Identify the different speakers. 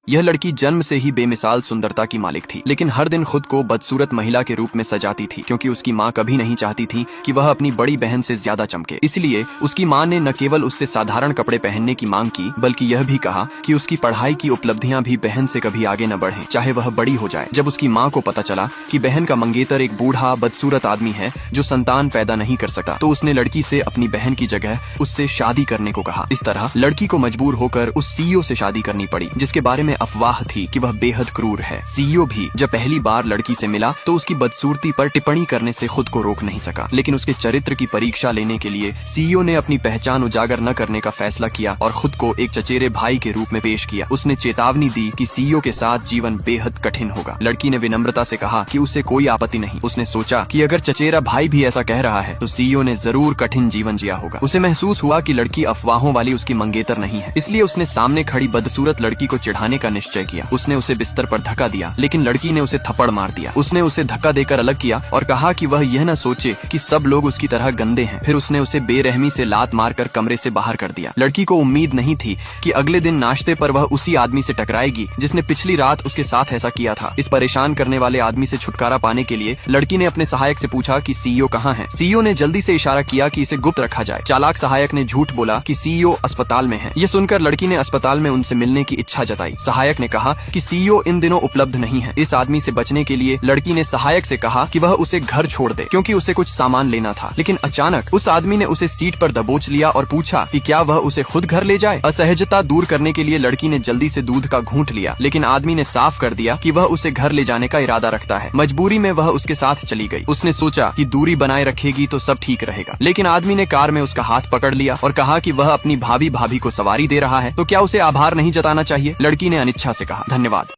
Speaker 1: यह लड़की जन्म से ही बेमिसाल सुंदरता की मालिक थी, लेकिन हर दिन खुद को बदसूरत महिला के रूप में सजाती थी, क्योंकि उसकी माँ कभी नहीं चाहती थी कि वह अपनी बड़ी बहन से ज्यादा चमके। इसलिए उसकी माँ ने न केवल उससे साधारण कपड़े पहनने की मांग की, बल्कि यह भी कहा कि उसकी पढ़ाई की उपलब्धियां भी बहन से कभी आगे न बढ़े, चाहे वह बड़ी हो जाए। जब उसकी माँ को पता चला कि बहन का मंगेतर एक बूढ़ा बदसूरत आदमी है जो संतान पैदा नहीं कर सकता, तो उसने लड़की से अपनी बहन की जगह उससे शादी करने को कहा। इस तरह लड़की को मजबूर होकर उस सीईओ से शादी करनी पड़ी, जिसके बारे में अफवाह थी कि वह बेहद क्रूर है। सीईओ भी जब पहली बार लड़की से मिला तो उसकी बदसूरती पर टिप्पणी करने से खुद को रोक नहीं सका, लेकिन उसके चरित्र की परीक्षा लेने के लिए सीईओ ने अपनी पहचान उजागर न करने का फैसला किया और खुद को एक चचेरे भाई के रूप में पेश किया। उसने चेतावनी दी कि सीईओ के साथ जीवन बेहद कठिन होगा। लड़की ने विनम्रता से कहा कि उसे कोई आपत्ति नहीं। उसने सोचा कि अगर चचेरा भाई भी ऐसा कह रहा है तो सीईओ ने जरूर कठिन जीवन जिया होगा। उसे महसूस हुआ कि लड़की अफवाहों वाली उसकी मंगेतर नहीं है, इसलिए उसने सामने खड़ी बदसूरत लड़की को चिढ़ाने का निश्चय किया। उसने उसे बिस्तर पर धक्का दिया, लेकिन लड़की ने उसे थप्पड़ मार दिया। उसने उसे धक्का देकर अलग किया और कहा कि वह यह न सोचे कि सब लोग उसकी तरह गंदे हैं। फिर उसने उसे बेरहमी से लात मारकर कमरे से बाहर कर दिया। लड़की को उम्मीद नहीं थी कि अगले दिन नाश्ते पर वह उसी आदमी से टकराएगी जिसने पिछली रात उसके साथ ऐसा किया था। इस परेशान करने वाले आदमी से छुटकारा पाने के लिए लड़की ने अपने सहायक से पूछा कि सीईओ कहाँ है। सीईओ ने जल्दी से इशारा किया कि इसे गुप्त रखा जाए। चालाक सहायक ने झूठ बोला कि सीईओ अस्पताल में है। यह सुनकर लड़की ने अस्पताल में उनसे मिलने की इच्छा जताई। सहायक ने कहा कि सीईओ इन दिनों उपलब्ध नहीं है। इस आदमी से बचने के लिए लड़की ने सहायक से कहा कि वह उसे घर छोड़ दे, क्योंकि उसे कुछ सामान लेना था। लेकिन अचानक उस आदमी ने उसे सीट पर दबोच लिया और पूछा कि क्या वह उसे खुद घर ले जाए। असहजता दूर करने के लिए लड़की ने जल्दी से दूध का घूंट लिया, लेकिन आदमी ने साफ कर दिया कि वह उसे घर ले जाने का इरादा रखता है। मजबूरी में वह उसके साथ चली गई। उसने सोचा कि दूरी बनाए रखेगी तो सब ठीक रहेगा, लेकिन आदमी ने कार में उसका हाथ पकड़ लिया और कहा कि वह अपनी भाभी को सवारी दे रहा है, तो क्या उसे आभार नहीं जताना चाहिए। लड़की ने अनिच्छा से कहा धन्यवाद।